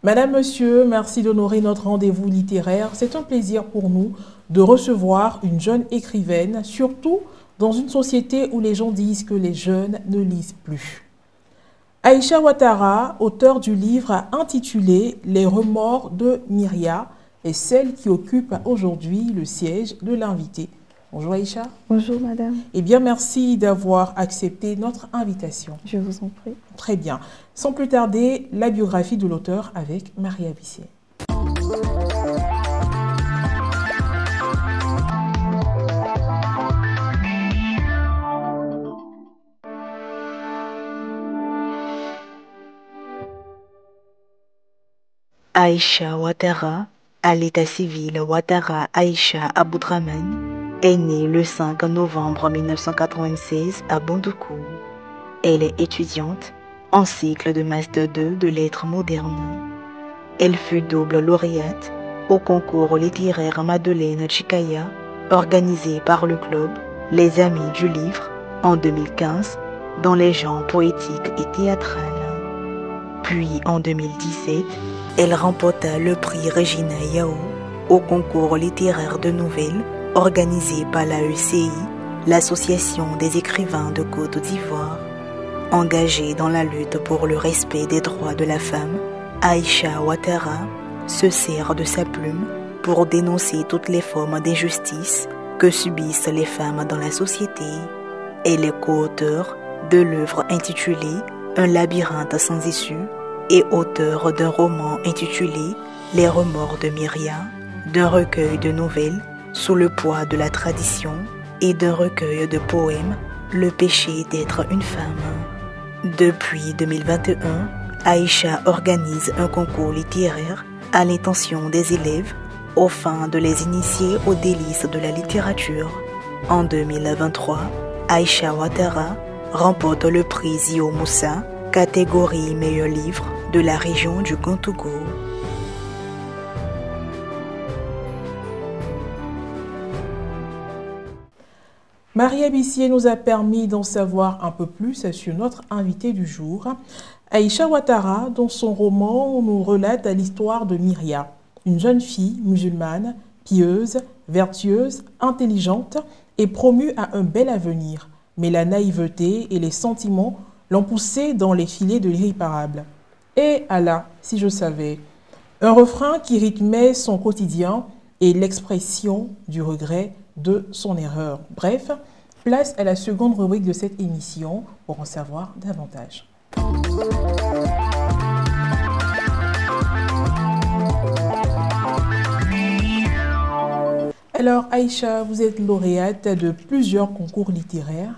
Madame, Monsieur, merci d'honorer notre rendez-vous littéraire. C'est un plaisir pour nous de recevoir une jeune écrivaine, surtout dans une société où les gens disent que les jeunes ne lisent plus. Aïcha Ouattara, auteure du livre intitulé « Les remords de Myria », est celle qui occupe aujourd'hui le siège de l'invité. Bonjour Aïcha. Bonjour madame. Eh bien, merci d'avoir accepté notre invitation. Je vous en prie. Très bien. Sans plus tarder, la biographie de l'auteur avec Maria Bissier. Aïcha Ouattara, à l'état civil Ouattara Aïcha Aboudraman, est née le 5 novembre 1996 à Bondoukou. Elle est étudiante en cycle de Master 2 de lettres modernes. Elle fut double lauréate au concours littéraire Madeleine Chikaya, organisé par le club Les Amis du Livre en 2015 dans les genres poétiques et théâtrales. Puis en 2017, elle remporta le prix Regina Yao au concours littéraire de nouvelles organisé par l'AECI, l'Association des écrivains de Côte d'Ivoire. Engagée dans la lutte pour le respect des droits de la femme, Aïcha Ouattara se sert de sa plume pour dénoncer toutes les formes d'injustice que subissent les femmes dans la société. Elle est co-auteure de l'œuvre intitulée Un labyrinthe sans issue et auteure d'un roman intitulé Les remords de Myria, d'un recueil de nouvelles Sous le poids de la tradition et d'un recueil de poèmes Le péché d'être une femme. Depuis 2021, Aïcha organise un concours littéraire à l'intention des élèves au fin de les initier aux délices de la littérature. En 2023, Aïcha Ouattara remporte le prix Zio Moussa, catégorie meilleur livre de la région du Grand-Togo. Maria Bissier nous a permis d'en savoir un peu plus sur notre invité du jour, Aïcha Ouattara, dont son roman nous relate l'histoire de Myria, une jeune fille musulmane, pieuse, vertueuse, intelligente et promue à un bel avenir. Mais la naïveté et les sentiments l'ont poussée dans les filets de l'irréparable. Et Allah, si je savais, un refrain qui rythmait son quotidien et l'expression du regret de son erreur. Bref, place à la seconde rubrique de cette émission pour en savoir davantage. Alors Aïcha, vous êtes lauréate de plusieurs concours littéraires.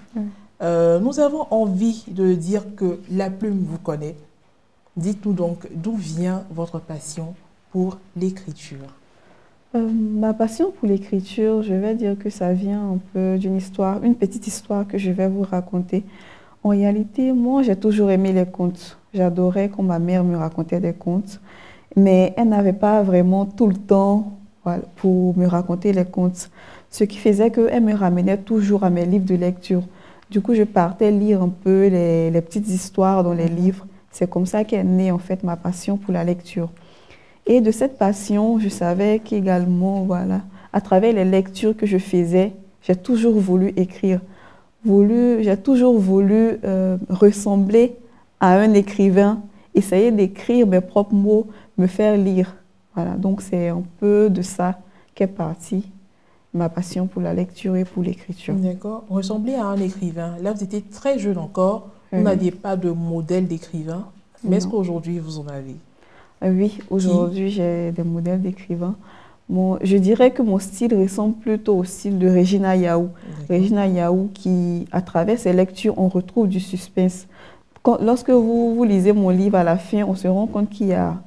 Nous avons envie de dire que la plume vous connaît. Dites-nous donc d'où vient votre passion pour l'écriture. Ma passion pour l'écriture, je vais dire que ça vient un peu d'une histoire, une petite histoire que je vais vous raconter. En réalité, moi, j'ai toujours aimé les contes. J'adorais quand ma mère me racontait des contes, mais elle n'avait pas vraiment tout le temps pour me raconter les contes. Ce qui faisait qu'elle me ramenait toujours à mes livres de lecture. Du coup, je partais lire un peu les petites histoires dans les livres. C'est comme ça qu'est née en fait ma passion pour la lecture. Et de cette passion, je savais qu'également, à travers les lectures que je faisais, j'ai toujours voulu écrire. J'ai toujours voulu ressembler à un écrivain, essayer d'écrire mes propres mots, me faire lire. Voilà, donc c'est un peu de ça qu'est partie ma passion pour la lecture et pour l'écriture. D'accord. Ressembler à un écrivain. Là, vous étiez très jeune encore. Vous n'aviez pas de modèle d'écrivain. Mais est-ce qu'aujourd'hui, vous en avez? Oui, aujourd'hui, j'ai des modèles d'écrivains. Je dirais que mon style ressemble plutôt au style de Regina Yao. Regina Yao qui, à travers ses lectures, on retrouve du suspense. Lorsque vous lisez mon livre, à la fin, on se rend compte qu'il y a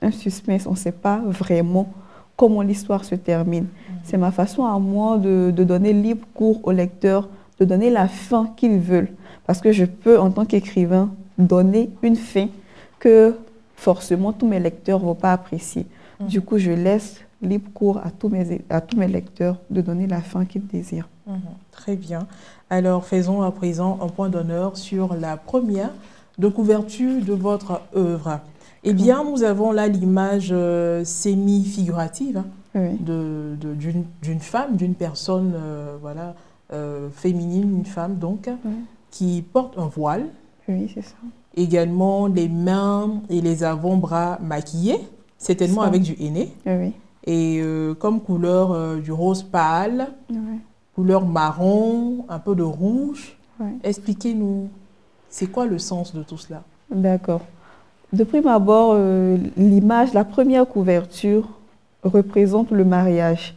un suspense. On ne sait pas vraiment comment l'histoire se termine. C'est ma façon à moi de donner libre cours aux lecteurs, de donner la fin qu'ils veulent. Parce que je peux, en tant qu'écrivain, donner une fin que forcément tous mes lecteurs ne vont pas apprécier. Du coup, je laisse libre cours à tous mes lecteurs de donner la fin qu'ils désirent. Très bien. Alors, faisons à présent un point d'honneur sur la première de couverture de votre œuvre. Eh bien, nous avons là l'image semi-figurative hein, Oui, d'une femme, d'une personne voilà, féminine, une femme donc, oui, qui porte un voile. oui, c'est ça. Également les mains et les avant-bras maquillés, certainement Ça. avec du henné. Oui, Et comme couleur du rose pâle, oui, couleur marron, un peu de rouge. oui. Expliquez-nous, c'est quoi le sens de tout cela? D'accord. De prime abord, l'image, la première couverture représente le mariage.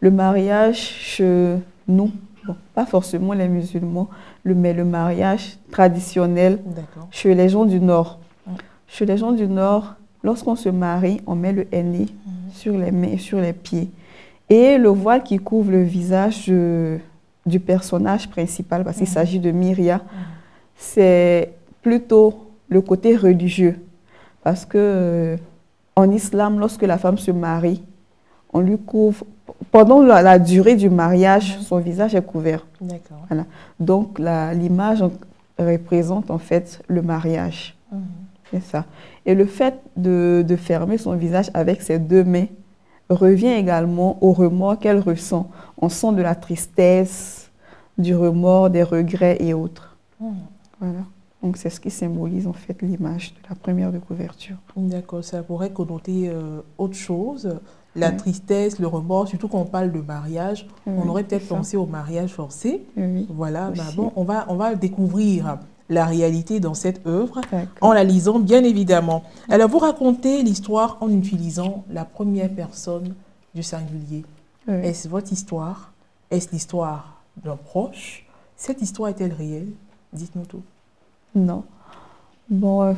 Le mariage chez nous, bon, pas forcément les musulmans, mais le mariage traditionnel D'accord. chez les gens du Nord. Mm. Chez les gens du Nord, lorsqu'on se marie, on met le henné sur les mains et sur les pieds. Et le voile qui couvre le visage du personnage principal, parce qu'il s'agit de Myria, c'est plutôt le côté religieux. Parce que en islam, lorsque la femme se marie, on lui couvre, pendant la durée du mariage, son visage est couvert. D'accord. Voilà. Donc l'image représente en fait le mariage. C'est ça. Et le fait de fermer son visage avec ses deux mains revient également au remords qu'elle ressent. On sent de la tristesse, du remords, des regrets et autres. Voilà. Donc c'est ce qui symbolise en fait l'image de la première de couverture. D'accord, ça pourrait connoter autre chose, la Oui. tristesse, le remords, surtout quand on parle de mariage. Oui, On aurait peut-être c'est ça. pensé au mariage forcé. Oui. Voilà, bah Aussi. bon, on va découvrir la réalité dans cette œuvre D'accord. en la lisant, bien évidemment. Alors, vous racontez l'histoire en utilisant la première personne du singulier. Oui. Est-ce votre histoire? Est-ce l'histoire d'un proche? Cette histoire est-elle réelle? Dites-nous tout. Non. Bon,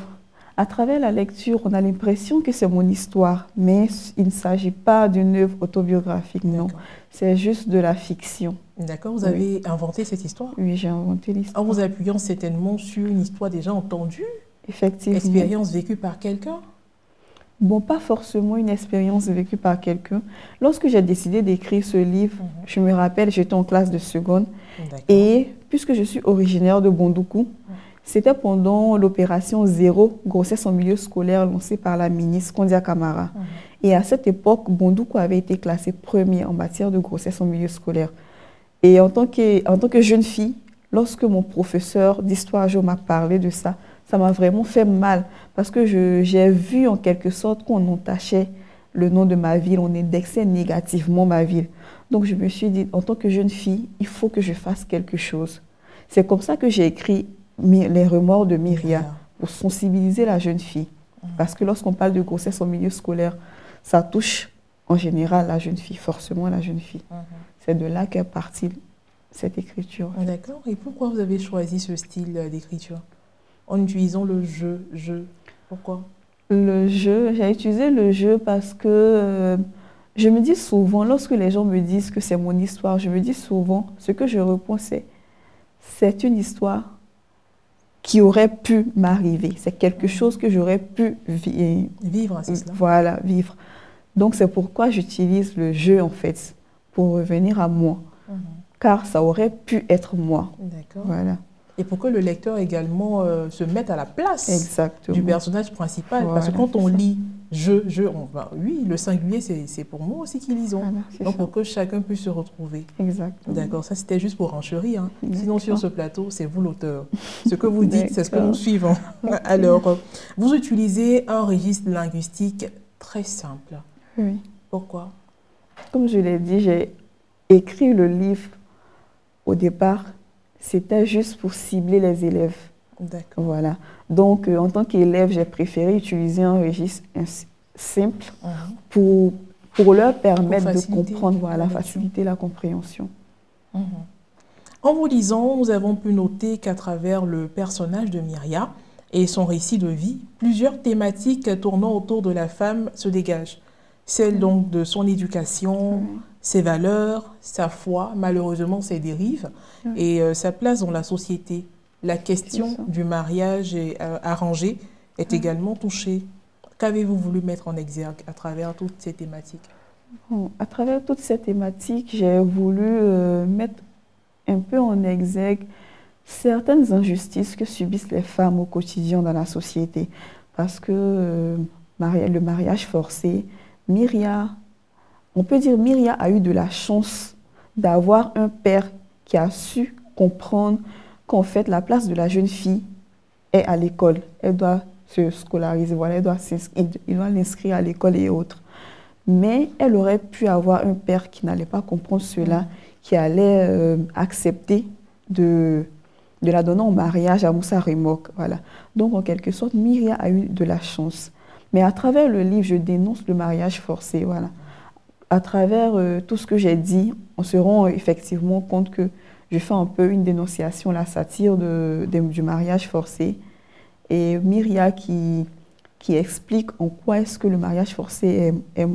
à travers la lecture, on a l'impression que c'est mon histoire, mais il ne s'agit pas d'une œuvre autobiographique, non. D'accord. C'est juste de la fiction. D'accord, vous Oui. avez inventé cette histoire Oui, j'ai inventé en l'histoire. vous appuyant certainement sur une histoire déjà entendue, Effectivement. expérience vécue par quelqu'un. Bon, pas forcément une expérience vécue par quelqu'un. Lorsque j'ai décidé d'écrire ce livre, je me rappelle, j'étais en classe de seconde. D'accord. Et puisque je suis originaire de Bondoukou, c'était pendant l'opération Zéro, grossesse en milieu scolaire lancée par la ministre Kondia Kamara. Et à cette époque, Bondoukou avait été classé premier en matière de grossesse en milieu scolaire. Et en tant que jeune fille, lorsque mon professeur d'histoire géo m'a parlé de ça, ça m'a vraiment fait mal parce que j'ai vu en quelque sorte qu'on entachait le nom de ma ville, on indexait négativement ma ville. Donc je me suis dit, en tant que jeune fille, il faut que je fasse quelque chose. C'est comme ça que j'ai écrit Les remords de Myria, pour sensibiliser la jeune fille. Parce que lorsqu'on parle de grossesse en milieu scolaire, ça touche en général la jeune fille, forcément la jeune fille. C'est de là qu'est partie cette écriture. D'accord. Et pourquoi vous avez choisi ce style d'écriture? En utilisant le je. Pourquoi? Le jeu, j'ai utilisé le jeu parce que je me dis souvent, lorsque les gens me disent que c'est mon histoire, je me dis souvent, ce que je réponds c'est une histoire qui aurait pu m'arriver. C'est quelque chose que j'aurais pu Vivre, c'est cela. Voilà, vivre. Donc c'est pourquoi j'utilise le jeu en fait, pour revenir à moi. Car ça aurait pu être moi. D'accord. Voilà. Et pour que le lecteur également se mette à la place Exactement. du personnage principal. Voilà, Parce que quand on c'est ça. lit oui, le singulier, c'est pour moi aussi qui lisons. Voilà, c'est Donc ça. pour que chacun puisse se retrouver. Exactement. D'accord, ça c'était juste pour renchérir. Hein. Sinon D'accord. sur ce plateau, c'est vous l'auteur. Ce que vous dites, c'est ce que D'accord. nous suivons. Alors, vous utilisez un registre linguistique très simple. Oui. Pourquoi? Comme je l'ai dit, j'ai écrit le livre au départ, c'était juste pour cibler les élèves. D'accord. Voilà. Donc, en tant qu'élève, j'ai préféré utiliser un registre simple pour leur permettre de comprendre, voilà, faciliter la compréhension. En vous lisant, nous avons pu noter qu'à travers le personnage de Myria et son récit de vie, plusieurs thématiques tournant autour de la femme se dégagent. Celle donc de son éducation, ses valeurs, sa foi, malheureusement ses dérives et sa place dans la société. La question du mariage arrangé est également touchée. Qu'avez-vous voulu mettre en exergue à travers toutes ces thématiques? Bon, à travers toutes ces thématiques, j'ai voulu mettre un peu en exergue certaines injustices que subissent les femmes au quotidien dans la société. parce que le mariage forcé, Myria, on peut dire Myria a eu de la chance d'avoir un père qui a su comprendre qu'en fait la place de la jeune fille est à l'école. Elle doit se scolariser, voilà, il doit l'inscrire à l'école et autres. Mais elle aurait pu avoir un père qui n'allait pas comprendre cela, qui allait accepter de la donner en mariage à Moussa Remok. Voilà. Donc, en quelque sorte, Myria a eu de la chance. Mais à travers le livre, je dénonce le mariage forcé. Voilà. À travers tout ce que j'ai dit, on se rend effectivement compte que je fais un peu une dénonciation, la satire du mariage forcé. Et Myria qui explique en quoi est-ce que le mariage forcé est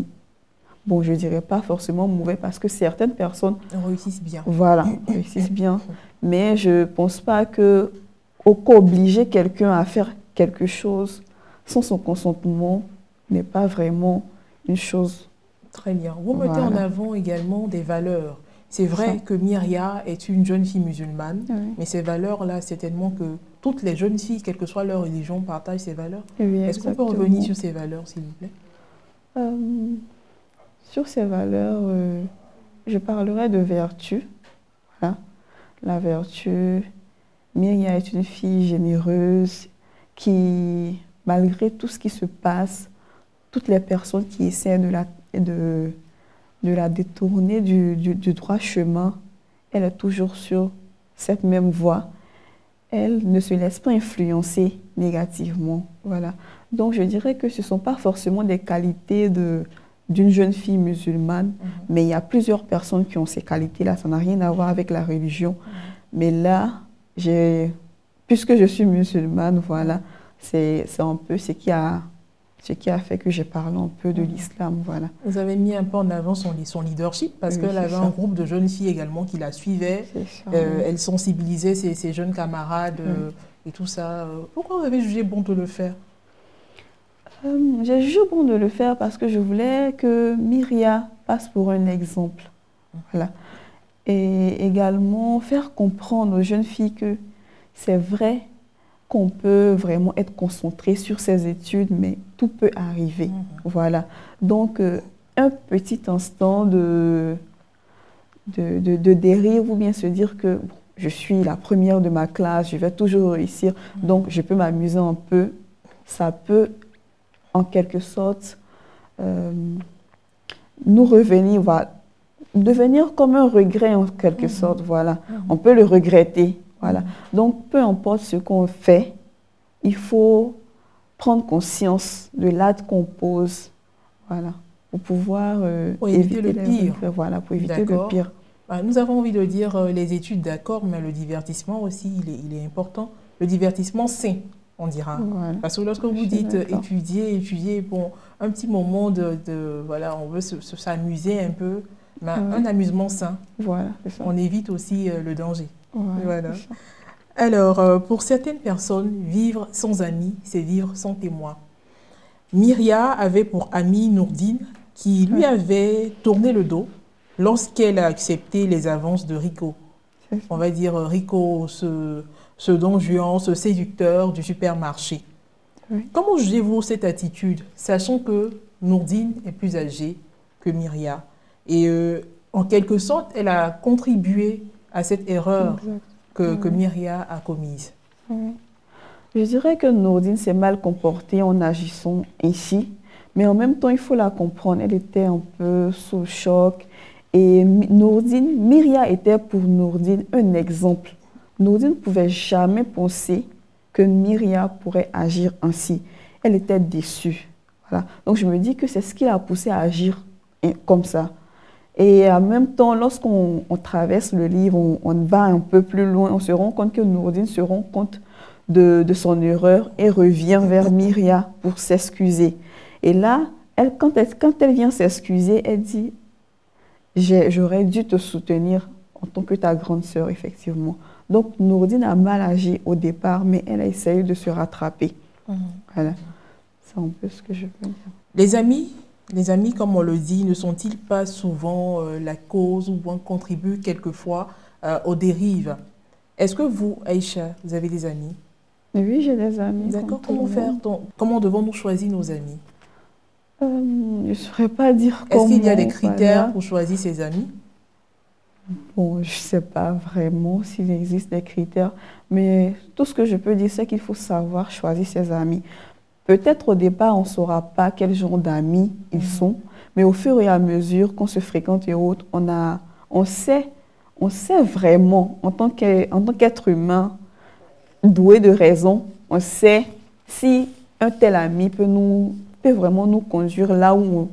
bon, je ne dirais pas forcément mauvais parce que certaines personnes réussissent bien. Voilà, réussissent bien. Mais je ne pense pas qu'obliger quelqu'un à faire quelque chose sans son consentement n'est pas vraiment une chose. Très bien. Vous mettez en avant également des valeurs. C'est vrai que Myria est une jeune fille musulmane, mais ces valeurs-là, c'est tellement que toutes les jeunes filles, quelle que soit leur religion, partagent ces valeurs. Oui, est-ce qu'on peut revenir sur ces valeurs, s'il vous plaît? Sur ces valeurs, je parlerai de vertu. Voilà. La vertu, Myria est une fille généreuse qui, malgré tout ce qui se passe, toutes les personnes qui essaient de la détourner du droit chemin, elle est toujours sur cette même voie. Elle ne se laisse pas influencer négativement. Voilà. Donc, je dirais que ce ne sont pas forcément des qualités d'une jeune fille musulmane, mais il y a plusieurs personnes qui ont ces qualités-là. Ça n'a rien à voir avec la religion. Mais là, puisque je suis musulmane, voilà, c'est un peu ce qui a fait que j'ai parlé un peu de l'islam. Voilà. Vous avez mis un peu en avant son leadership, parce qu'elle avait un groupe de jeunes filles également qui la suivaient. Elle sensibilisait ses jeunes camarades et tout ça. Pourquoi vous avez jugé bon de le faire? J'ai jugé bon de le faire parce que je voulais que Myria passe pour un exemple. Voilà. Et également faire comprendre aux jeunes filles que c'est vrai qu'on peut vraiment être concentré sur ses études, mais tout peut arriver. Voilà. Donc, un petit instant de dérive ou bien se dire que bon, je suis la première de ma classe, je vais toujours réussir, donc je peux m'amuser un peu. Ça peut en quelque sorte, nous revenir, voilà, devenir comme un regret en quelque sorte, voilà. On peut le regretter, voilà. Donc, peu importe ce qu'on fait, il faut prendre conscience de l'acte qu'on pose, voilà, pour pouvoir éviter le pire. Voilà, pour éviter le pire. Nous avons envie de dire les études, d'accord, mais le divertissement aussi, il est important. Le divertissement sain, on dira. Voilà. Parce que lorsque vous dites étudier, bon, un petit moment voilà, on veut s'amuser un peu, mais un amusement sain. Voilà, c'est ça. On évite aussi le danger. Voilà. Alors, pour certaines personnes, vivre sans amis, c'est vivre sans témoin. Myria avait pour ami Nourdine, qui lui avait tourné le dos lorsqu'elle a accepté les avances de Rico. On va dire Rico, ce don Juan, ce séducteur du supermarché. Comment jugez-vous cette attitude, sachant que Nourdine est plus âgée que Myria et en quelque sorte, elle a contribué à cette erreur que Myria a commise? Je dirais que Nourdine s'est mal comportée en agissant ainsi, mais en même temps, il faut la comprendre. Elle était un peu sous le choc. Et Myria était pour Nourdine un exemple. Nourdine ne pouvait jamais penser que Myria pourrait agir ainsi. Elle était déçue. Voilà. Donc je me dis que c'est ce qui l'a poussée à agir comme ça. Et en même temps, lorsqu'on traverse le livre, on va un peu plus loin, on se rend compte que Nourdine se rend compte de son erreur et revient vers Myria pour s'excuser. Et là, quand elle vient s'excuser, elle dit « J'aurais dû te soutenir en tant que ta grande sœur, effectivement. » Donc, Nourdine a mal agi au départ, mais elle a essayé de se rattraper. Voilà. C'est un peu ce que je peux dire. Les amis, comme on le dit, ne sont-ils pas souvent la cause ou contribuent quelquefois aux dérives? Est-ce que vous, Aïcha, vous avez des amis? Oui, j'ai des amis. D'accord. comme Comment tout le faire monde. comment devons-nous choisir nos amis? Je ne saurais pas dire Est-ce qu'il y a des comment, critères voilà. pour choisir ses amis? Bon, je ne sais pas vraiment s'il existe des critères, mais tout ce que je peux dire, c'est qu'il faut savoir choisir ses amis. Peut-être au départ, on ne saura pas quel genre d'amis ils sont, mais au fur et à mesure qu'on se fréquente et autres, on sait, on sait vraiment, en tant qu'être humain doué de raison, on sait si un tel ami peut vraiment nous conduire là où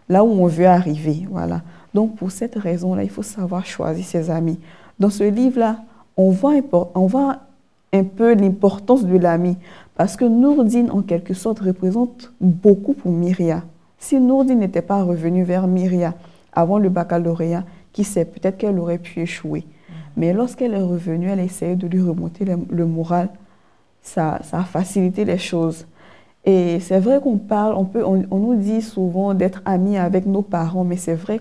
on veut arriver. Voilà. Donc, pour cette raison-là, il faut savoir choisir ses amis. Dans ce livre-là, on voit un peu l'importance de l'ami. Parce que Nourdine, en quelque sorte, représente beaucoup pour Myria. Si Nourdine n'était pas revenue vers Myria avant le baccalauréat, qui sait, peut-être qu'elle aurait pu échouer. Mais lorsqu'elle est revenue, elle a essayé de lui remonter le moral. Ça a facilité les choses. Et c'est vrai qu'on parle, on nous dit souvent d'être amis avec nos parents, mais c'est vrai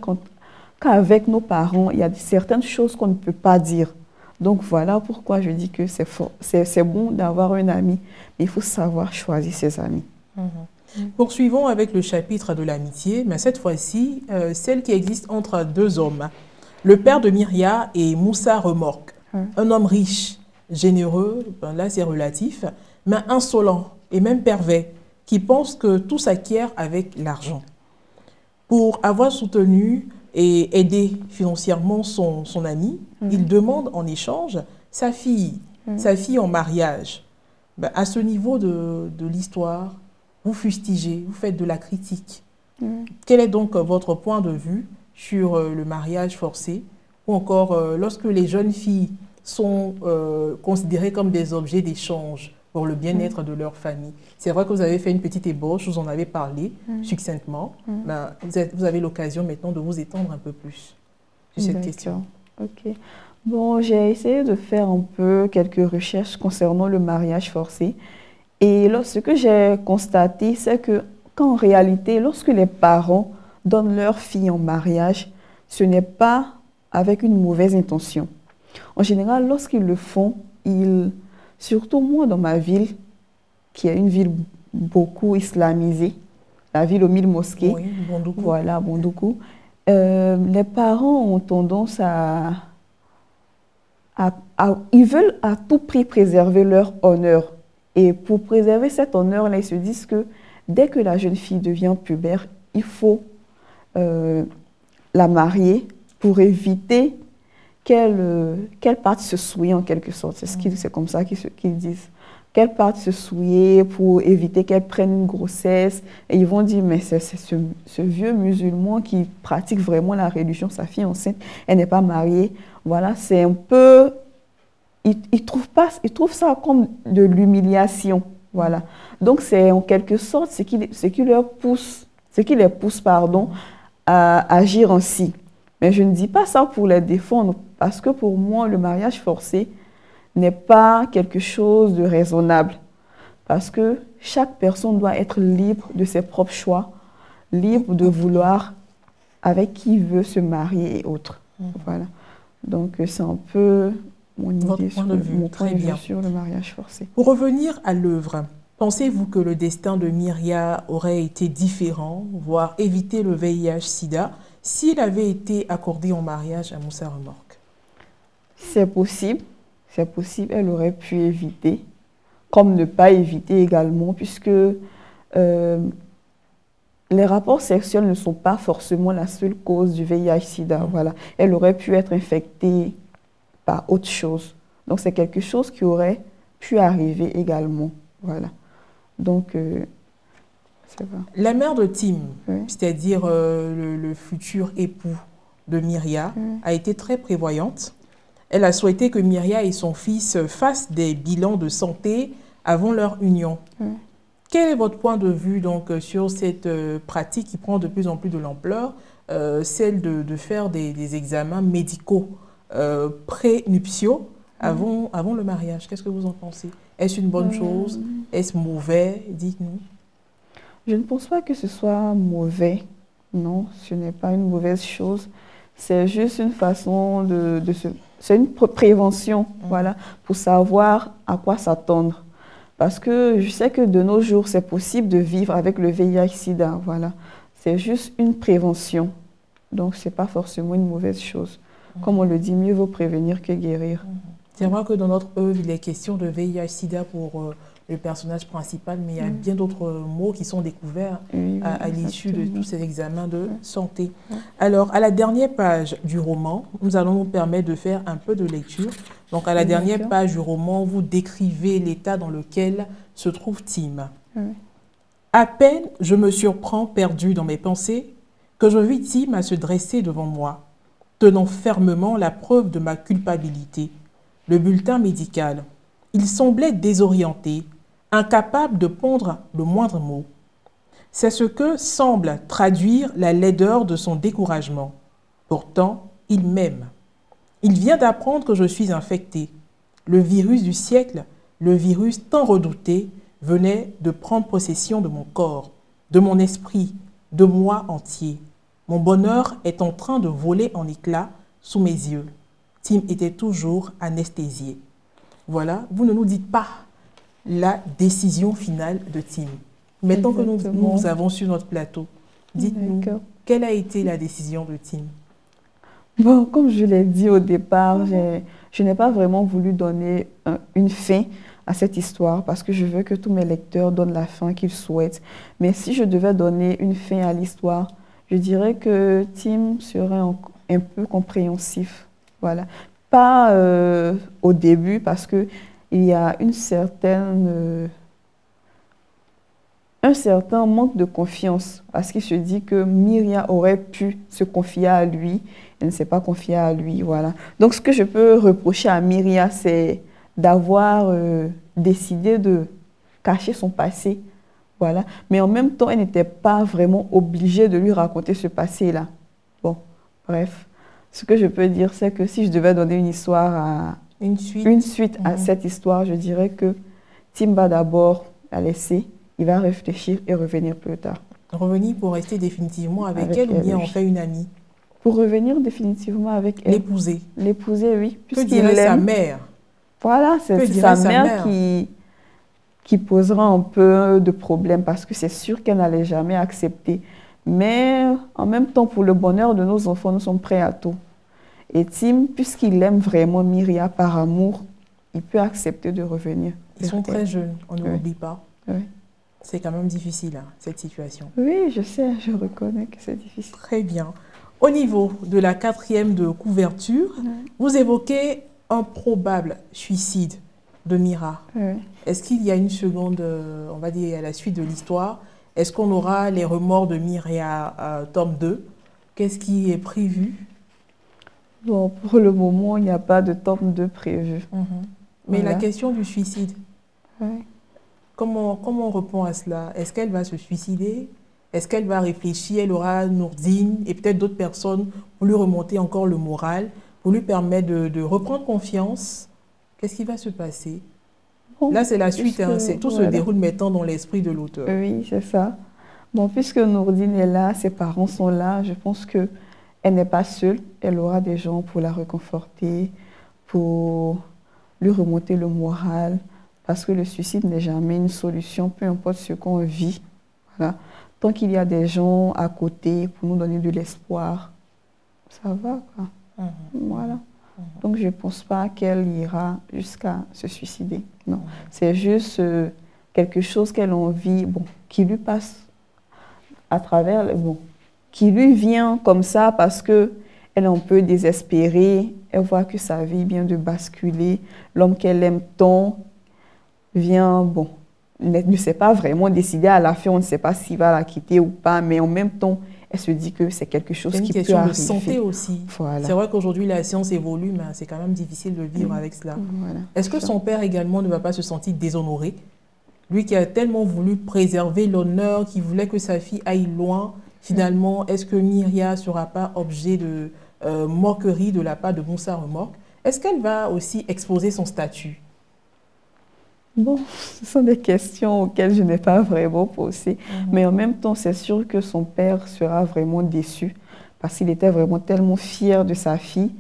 qu'avec nos parents, il y a certaines choses qu'on ne peut pas dire. Donc voilà pourquoi je dis que c'est bon d'avoir un ami, mais il faut savoir choisir ses amis. Poursuivons avec le chapitre de l'amitié, mais cette fois-ci, celle qui existe entre deux hommes. Le père de Myria est Moussa Remorque, un homme riche, généreux, là c'est relatif, mais insolent et même pervers, qui pense que tout s'acquiert avec l'argent. Pour avoir soutenu et aidé financièrement son ami, il demande en échange sa fille en mariage. Ben, à ce niveau de l'histoire, vous fustigez, vous faites de la critique. Quel est donc votre point de vue sur le mariage forcé ou encore lorsque les jeunes filles sont considérées comme des objets d'échange pour le bien-être de leur famille? C'est vrai que vous avez fait une petite ébauche, vous en avez parlé succinctement. Ben, vous avez l'occasion maintenant de vous étendre un peu plus sur cette question. Ok. Bon, j'ai essayé de faire un peu quelques recherches concernant le mariage forcé. Et ce que j'ai constaté, c'est qu'en réalité, lorsque les parents donnent leur fille en mariage, ce n'est pas avec une mauvaise intention. En général, lorsqu'ils le font, surtout moi dans ma ville, qui est une ville beaucoup islamisée, la ville aux 1000 mosquées, oui, Bondoukou. Voilà, Bondoukou, les parents ont tendance ils veulent à tout prix préserver leur honneur. Et pour préserver cet honneur-là, ils se disent que dès que la jeune fille devient pubère, il faut la marier pour éviter qu'elle parte se souiller en quelque sorte. C'est comme ça qu'ils disent. Qu'elle parte se souiller pour éviter qu'elle prenne une grossesse. Et ils vont dire, mais c'est ce vieux musulman qui pratique vraiment la religion, sa fille enceinte, elle n'est pas mariée. Voilà, c'est un peu... Ils trouvent ça comme de l'humiliation. Voilà. Donc, c'est en quelque sorte ce qui les pousse, à agir ainsi. Mais je ne dis pas ça pour les défendre, parce que pour moi, le mariage forcé n'est pas quelque chose de raisonnable. Parce que chaque personne doit être libre de ses propres choix, libre de vouloir avec qui veut se marier et autres. Voilà. Donc, c'est un peu mon idée sur le mariage forcé. Pour revenir à l'œuvre, pensez-vous que le destin de Myria aurait été différent, voire éviter le VIH-Sida, s'il avait été accordé en mariage à Moussa Remorque? C'est possible. C'est possible, elle aurait pu éviter, comme ne pas éviter également, puisque les rapports sexuels ne sont pas forcément la seule cause du VIH-Sida. Voilà. Elle aurait pu être infectée par autre chose. Donc, c'est quelque chose qui aurait pu arriver également. Voilà. Donc, c'est vrai. La mère de Tim, c'est-à-dire le futur époux de Myria, a été très prévoyante. Elle a souhaité que Myria et son fils fassent des bilans de santé avant leur union. Quel est votre point de vue donc, sur cette pratique qui prend de plus en plus de l'ampleur, celle de faire des examens médicaux prénuptiaux avant le mariage? Qu'est-ce que vous en pensez? Est-ce une bonne chose? Est-ce mauvais? Dites-nous. Je ne pense pas que ce soit mauvais. Non, ce n'est pas une mauvaise chose. C'est juste une façon c'est une prévention, voilà, pour savoir à quoi s'attendre. Parce que je sais que de nos jours, c'est possible de vivre avec le VIH-Sida. Voilà. C'est juste une prévention. Donc, ce n'est pas forcément une mauvaise chose. Comme on le dit, mieux vaut prévenir que guérir. C'est vrai que dans notre œuvre, il est question de VIH-Sida pour le personnage principal, mais il y a bien d'autres mots qui sont découverts à l'issue de tous ces examens de santé. Alors, à la dernière page du roman, nous allons nous permettre de faire un peu de lecture. Donc, à la dernière page du roman, vous décrivez l'état dans lequel se trouve Tim. À peine je me surprends perdu dans mes pensées que je vis Tim à se dresser devant moi, tenant fermement la preuve de ma culpabilité, le bulletin médical. Il semblait désorienté, incapable de pondre le moindre mot. C'est ce que semble traduire la laideur de son découragement. Pourtant, il m'aime. Il vient d'apprendre que je suis infecté. Le virus du siècle, le virus tant redouté, venait de prendre possession de mon corps, de mon esprit, de moi entier. Mon bonheur est en train de voler en éclats sous mes yeux. Tim était toujours anesthésié. Voilà, vous ne nous dites pas la décision finale de Tim. Maintenant que nous avons sur notre plateau, dites-nous, quelle a été la décision de Tim? Bon, comme je l'ai dit au départ, je n'ai pas vraiment voulu donner une fin à cette histoire parce que je veux que tous mes lecteurs donnent la fin qu'ils souhaitent. Mais si je devais donner une fin à l'histoire, je dirais que Tim serait un peu compréhensif. Voilà. Pas au début parce qu'il y a un certain manque de confiance parce qu'il se dit que Myria aurait pu se confier à lui. Elle ne s'est pas confiée à lui. Voilà. Donc, ce que je peux reprocher à Myria, c'est d'avoir décidé de cacher son passé. Voilà. Mais en même temps, elle n'était pas vraiment obligée de lui raconter ce passé-là. Bon, bref. Ce que je peux dire, c'est que si je devais donner une histoire une suite à cette histoire, je dirais que Tim va d'abord la laisser, il va réfléchir et revenir plus tard. Revenir pour rester définitivement avec elle ou bien en fait une amie? Pour revenir définitivement avec elle. L'épouser? L'épouser, oui. Que dirait sa mère? Voilà, c'est sa mère qui posera un peu de problème parce que c'est sûr qu'elle n'allait jamais accepter. Mais en même temps, pour le bonheur de nos enfants, nous sommes prêts à tout. Et Tim, puisqu'il aime vraiment Myria par amour, il peut accepter de revenir. Ils sont très jeunes, on ne l'oublie pas. Oui. C'est quand même difficile, hein, cette situation. Oui, je sais, je reconnais que c'est difficile. Très bien. Au niveau de la 4e de couverture, vous évoquez un probable suicide de Myria. Est-ce qu'il y a une seconde, on va dire, à la suite de l'histoire, est-ce qu'on aura les remords de Myria tome 2? Qu'est-ce qui est prévu? Bon, pour le moment, il n'y a pas de tome 2 prévu. Mais la question du suicide, comment on répond à cela? Est-ce qu'elle va se suicider? Est-ce qu'elle va réfléchir? Elle aura Nourdine et peut-être d'autres personnes pour lui remonter encore le moral, pour lui permettre de reprendre confiance? Qu'est-ce qui va se passer? Bon, là, c'est la suite. Tout se déroule maintenant dans l'esprit de l'auteur. Oui, c'est ça. Bon, puisque Nourdine est là, ses parents sont là, je pense qu'elle n'est pas seule. Elle aura des gens pour la réconforter, pour lui remonter le moral. Parce que le suicide n'est jamais une solution, peu importe ce qu'on vit. Voilà. Tant qu'il y a des gens à côté pour nous donner de l'espoir, ça va, quoi. Voilà. Donc, je ne pense pas qu'elle ira jusqu'à se suicider. Non. C'est juste quelque chose qu'elle a envie, qui lui passe à travers, qui lui vient comme ça parce qu'elle est un peu désespérée. Elle voit que sa vie vient de basculer. L'homme qu'elle aime tant vient, ne s'est pas vraiment décidé à la fin. On ne sait pas s'il va la quitter ou pas, mais en même temps, elle se dit que c'est quelque chose qui peut arriver. C'est une question de santé aussi. Voilà. C'est vrai qu'aujourd'hui, la science évolue, mais c'est quand même difficile de vivre avec cela. Voilà. Est-ce que son père également ne va pas se sentir déshonoré? Lui qui a tellement voulu préserver l'honneur, qui voulait que sa fille aille loin, finalement, est-ce que Myria ne sera pas objet de moquerie de la part de Moussa Remorque? Est-ce qu'elle va aussi exposer son statut? Bon, ce sont des questions auxquelles je n'ai pas vraiment posé. Mais en même temps, c'est sûr que son père sera vraiment déçu parce qu'il était vraiment tellement fier de sa fille.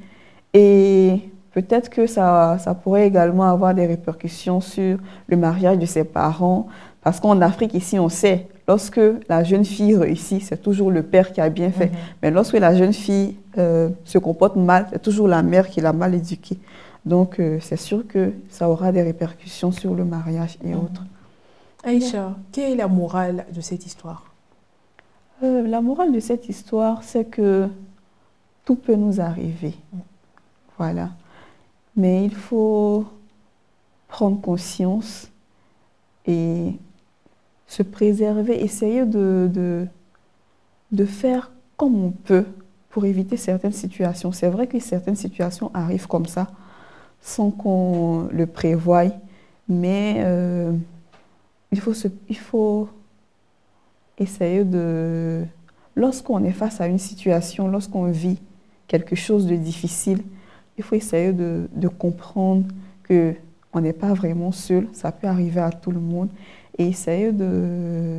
Et peut-être que ça pourrait également avoir des répercussions sur le mariage de ses parents. Parce qu'en Afrique, ici, on sait, lorsque la jeune fille réussit, c'est toujours le père qui a bien fait. Mais lorsque la jeune fille se comporte mal, c'est toujours la mère qui l'a mal éduquée. Donc, c'est sûr que ça aura des répercussions sur le mariage et autres. Aïcha, quelle est la morale de cette histoire? La morale de cette histoire, c'est que tout peut nous arriver. Voilà. Mais il faut prendre conscience et se préserver, essayer de faire comme on peut pour éviter certaines situations. C'est vrai que certaines situations arrivent comme ça, sans qu'on le prévoie, mais il faut essayer de... Lorsqu'on est face à une situation, lorsqu'on vit quelque chose de difficile, il faut essayer de comprendre qu'on n'est pas vraiment seul, ça peut arriver à tout le monde, et essayer de,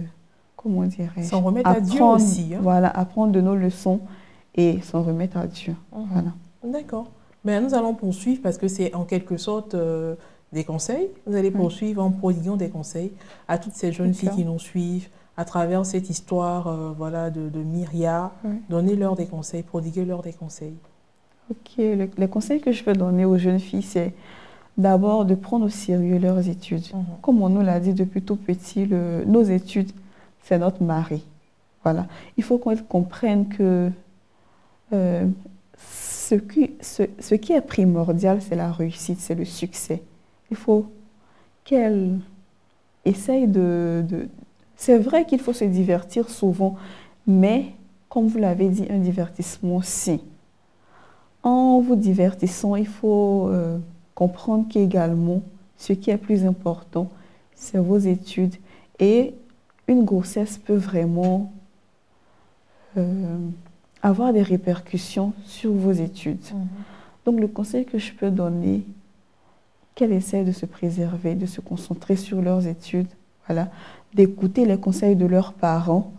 comment dirais-je, s'en remettre à Dieu aussi. Voilà, apprendre de nos leçons et s'en remettre à Dieu. Voilà. D'accord. Mais nous allons poursuivre parce que c'est en quelque sorte des conseils. Vous allez poursuivre en prodiguant des conseils à toutes ces jeunes filles qui nous suivent à travers cette histoire voilà, de Myria. Donnez-leur des conseils, prodiguez-leur des conseils. Ok, les conseils que je peux donner aux jeunes filles, c'est d'abord de prendre au sérieux leurs études. Comme on nous l'a dit depuis tout petit, nos études, c'est notre mari. Voilà. Il faut qu'elles comprennent que ce qui est primordial, c'est la réussite, c'est le succès. Il faut qu'elles essayent C'est vrai qu'il faut se divertir souvent, mais comme vous l'avez dit, un divertissement sain. En vous divertissant, il faut comprendre qu'également, ce qui est plus important, c'est vos études. Et une grossesse peut vraiment avoir des répercussions sur vos études. Donc, le conseil que je peux donner, qu'elles essaient de se préserver, de se concentrer sur leurs études, voilà, d'écouter les conseils de leurs parents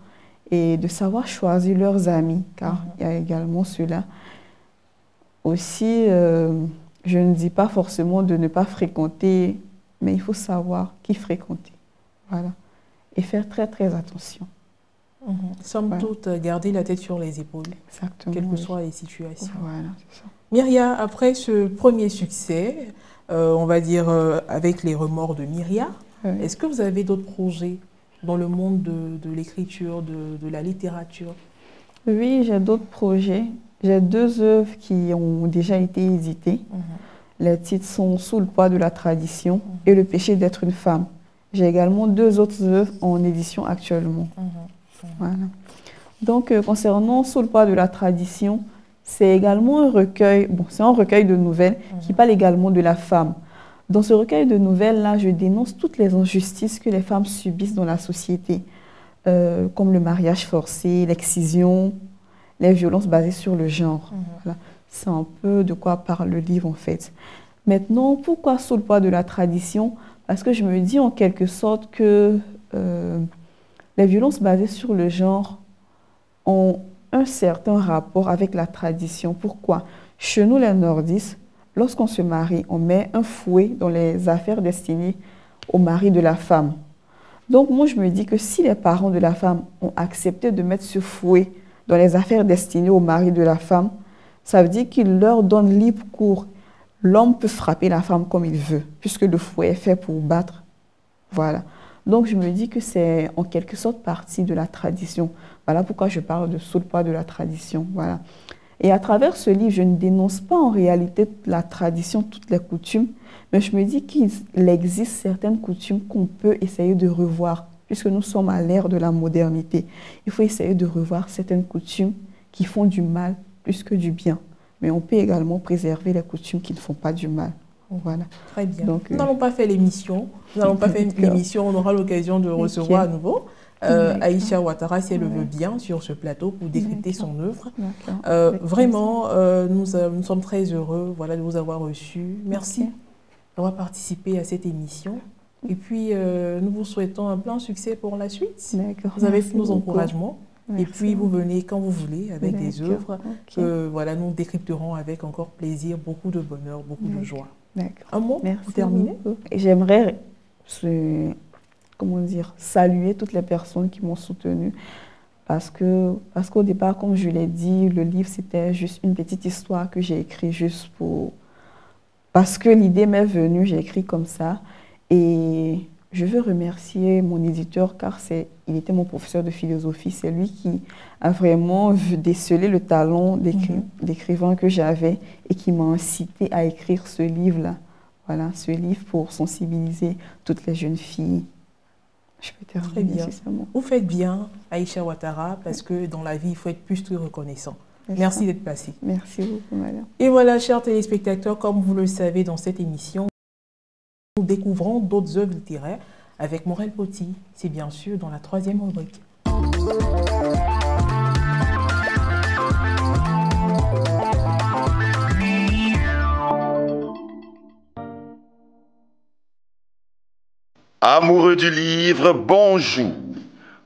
et de savoir choisir leurs amis, car il y a également cela. Aussi, je ne dis pas forcément de ne pas fréquenter, mais il faut savoir qui fréquenter. Voilà. Et faire très, très attention. Somme toute, garder la tête sur les épaules. Exactement. Quelles que soient les situations. Voilà, c'est ça. Myria, après ce premier succès, on va dire avec les remords de Myria, est-ce que vous avez d'autres projets dans le monde de l'écriture, de la littérature? Oui, j'ai d'autres projets. J'ai 2 œuvres qui ont déjà été éditées. Les titres sont Sous le poids de la tradition et Le péché d'être une femme. J'ai également 2 autres œuvres en édition actuellement. Voilà. Donc, concernant Sous le poids de la tradition, c'est également un recueil, c'est un recueil de nouvelles qui parle également de la femme. Dans ce recueil de nouvelles-là, je dénonce toutes les injustices que les femmes subissent dans la société, comme le mariage forcé, l'excision, les violences basées sur le genre. Voilà. C'est un peu de quoi parle le livre en fait. Maintenant, pourquoi Sous le poids de la tradition? Parce que je me dis en quelque sorte que les violences basées sur le genre ont un certain rapport avec la tradition. Pourquoi? Chez nous, les nordistes, lorsqu'on se marie, on met un fouet dans les affaires destinées au mari de la femme. Donc moi, je me dis que si les parents de la femme ont accepté de mettre ce fouet dans les affaires destinées au mari de la femme, ça veut dire qu'ils leur donnent libre cours. L'homme peut frapper la femme comme il veut, puisque le fouet est fait pour battre. Voilà. Donc je me dis que c'est en quelque sorte partie de la tradition. Voilà pourquoi je parle de Sous le poids de la tradition. Voilà. Et à travers ce livre, je ne dénonce pas en réalité la tradition, toutes les coutumes, mais je me dis qu'il existe certaines coutumes qu'on peut essayer de revoir, puisque nous sommes à l'ère de la modernité. Il faut essayer de revoir certaines coutumes qui font du mal plus que du bien. Mais on peut également préserver les coutumes qui ne font pas du mal. Voilà. Très bien. Donc, nous n'allons pas faire l'émission. Nous n'allons pas faire l'émission. On aura l'occasion de recevoir à nouveau Aïcha Ouattara, si elle le veut bien, sur ce plateau pour décrypter son œuvre. Vraiment, nous sommes très heureux de vous avoir reçu. Merci d'avoir participé à cette émission. Et puis, nous vous souhaitons un plein succès pour la suite. Vous avez tous nos encouragements. Et puis, vous venez quand vous voulez avec des œuvres que voilà, nous décrypterons avec encore plaisir, beaucoup de bonheur, beaucoup de joie. D'accord. Un mot pour terminer? J'aimerais, comment dire, saluer toutes les personnes qui m'ont soutenue. Parce qu'au départ, comme je l'ai dit, le livre, c'était juste une petite histoire que j'ai écrite juste pour... Parce que l'idée m'est venue, j'ai écrit comme ça. Et je veux remercier mon éditeur car il était mon professeur de philosophie. C'est lui qui a vraiment décelé le talent d'écrivain que j'avais et qui m'a incité à écrire ce livre-là. Voilà, ce livre pour sensibiliser toutes les jeunes filles. Je peux terminer. Très bien. Vous faites bien, Aïcha Ouattara, parce que dans la vie, il faut être plus que reconnaissant. Merci d'être passé. Merci beaucoup, madame. Et voilà, chers téléspectateurs, comme vous le savez, dans cette émission, nous découvrons d'autres œuvres littéraires avec Morel Poti. C'est bien sûr dans la 3e rubrique. Amoureux du livre, bonjour.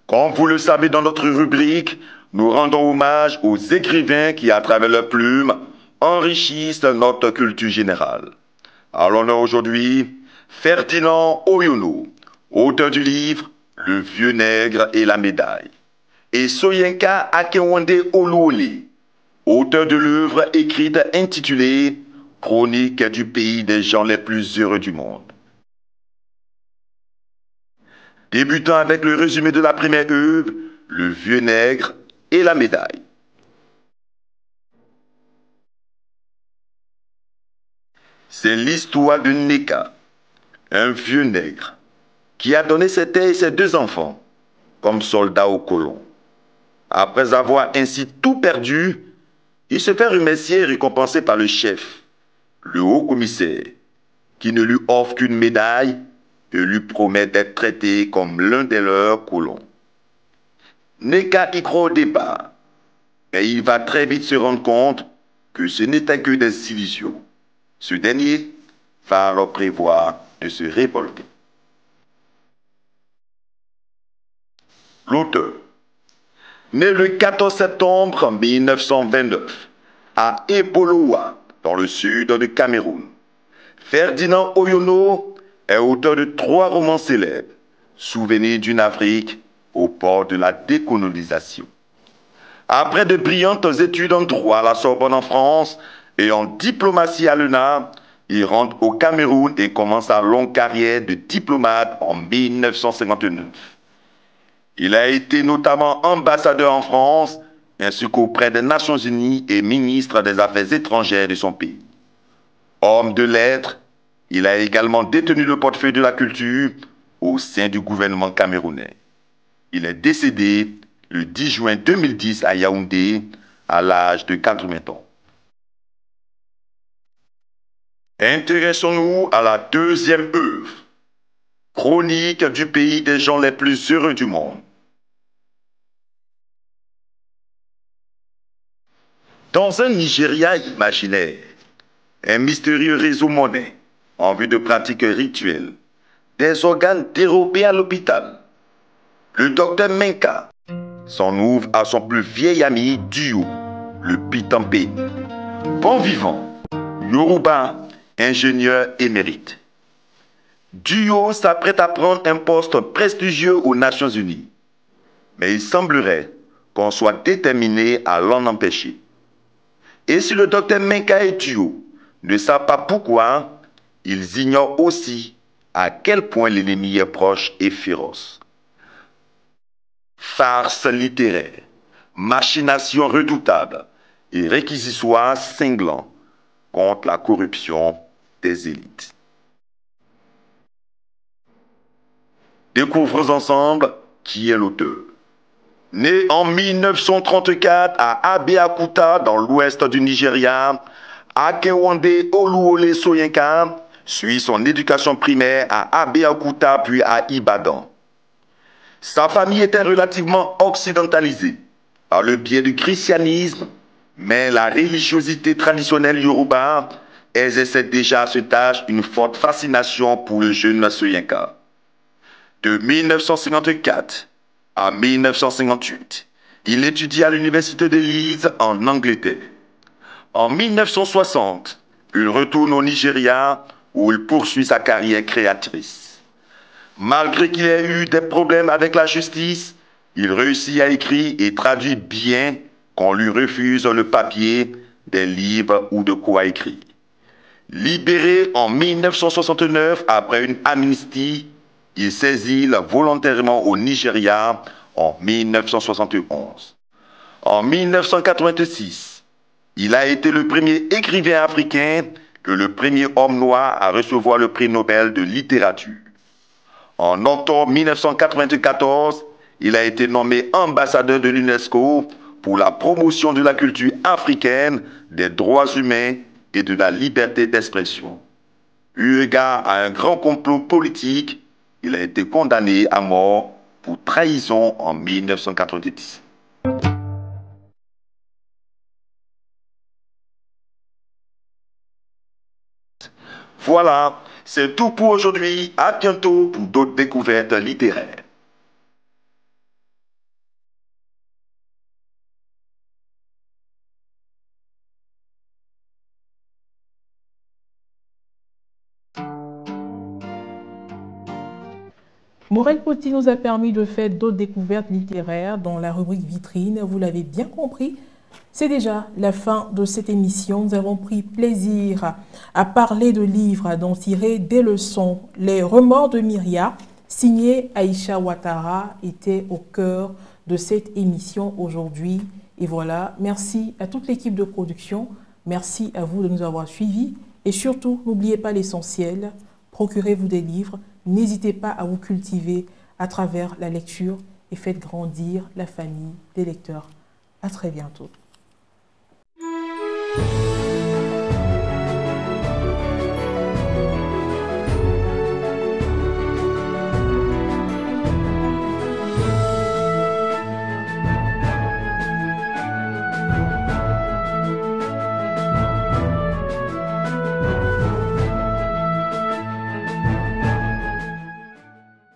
Comme vous le savez dans notre rubrique, nous rendons hommage aux écrivains qui, à travers leur plume, enrichissent notre culture générale. À l'honneur aujourd'hui, Ferdinand Oyono, auteur du livre Le Vieux Nègre et la Médaille, et Soyinka Akewande Oluole, auteur de l'œuvre écrite intitulée Chronique du pays des gens les plus heureux du monde. Débutant avec le résumé de la première œuvre, Le Vieux Nègre et la Médaille. C'est l'histoire de Neka, un vieux nègre, qui a donné ses terres et ses 2 enfants comme soldats aux colons. Après avoir ainsi tout perdu, il se fait remercier et récompenser par le chef, le haut-commissaire, qui ne lui offre qu'une médaille et lui promet d'être traité comme l'un des leurs colons. Neka y croit au départ, mais il va très vite se rendre compte que ce n'était que des illusions. Ce dernier va alors prévoir de se révolter. L'auteur, né le 14 septembre 1929 à Epoloa, dans le sud du Cameroun, Ferdinand Oyono est auteur de 3 romans célèbres, Souvenirs d'une Afrique au port de la décolonisation. Après de brillantes études en droit à la Sorbonne en France et en diplomatie à l'ENA, il rentre au Cameroun et commence sa longue carrière de diplomate en 1959. Il a été notamment ambassadeur en France, ainsi qu'auprès des Nations Unies et ministre des Affaires étrangères de son pays. Homme de lettres, il a également détenu le portefeuille de la culture au sein du gouvernement camerounais. Il est décédé le 10 juin 2010 à Yaoundé, à l'âge de 80 ans. Intéressons-nous à la 2e œuvre, Chronique du pays des gens les plus heureux du monde. Dans un Nigeria imaginaire, un mystérieux réseau monnaie, en vue de pratiques rituelles, des organes dérobés à l'hôpital. Le docteur Menka s'en ouvre à son plus vieil ami Duo, le Pitampé. Bon vivant, Yoruba, ingénieur émérite. Duo s'apprête à prendre un poste prestigieux aux Nations Unies. Mais il semblerait qu'on soit déterminé à l'en empêcher. Et si le docteur Menka et Duo ne savent pas pourquoi, ils ignorent aussi à quel point l'ennemi est proche et féroce. Farce littéraire, machination redoutable et réquisitoire cinglant contre la corruption des élites. Découvrons ensemble qui est l'auteur. Né en 1934 à Abeokuta, dans l'ouest du Nigeria, Akewande Oluole Soyinka suit son éducation primaire à Abeokuta puis à Ibadan. Sa famille était relativement occidentalisée par le biais du christianisme, mais la religiosité traditionnelle yoruba exerçait déjà à cet âge une forte fascination pour le jeune Soyinka. De 1954 à 1958, Il étudie à l'université de Leeds en Angleterre. En 1960, il retourne au Nigeria où il poursuit sa carrière créatrice. Malgré qu'il ait eu des problèmes avec la justice, il réussit à écrire et traduire bien qu'on lui refuse le papier, des livres ou de quoi écrire. Libéré en 1969 après une amnistie, il s'exile volontairement au Nigeria en 1971. En 1986, il a été le premier écrivain africain et le premier homme noir à recevoir le prix Nobel de littérature. En octobre 1994, il a été nommé ambassadeur de l'UNESCO pour la promotion de la culture africaine, des droits humains et de la liberté d'expression. Eu égard à un grand complot politique, il a été condamné à mort pour trahison en 1990. Voilà, c'est tout pour aujourd'hui. À bientôt pour d'autres découvertes littéraires. Morel Poti nous a permis de faire d'autres découvertes littéraires dans la rubrique vitrine. Vous l'avez bien compris, c'est déjà la fin de cette émission. Nous avons pris plaisir à parler de livres, d'en tirer des leçons. Les remords de Myria, signé Aïcha Ouattara, était au cœur de cette émission aujourd'hui. Et voilà, merci à toute l'équipe de production. Merci à vous de nous avoir suivis. Et surtout, n'oubliez pas l'essentiel, procurez-vous des livres. N'hésitez pas à vous cultiver à travers la lecture et faites grandir la famille des lecteurs. À très bientôt.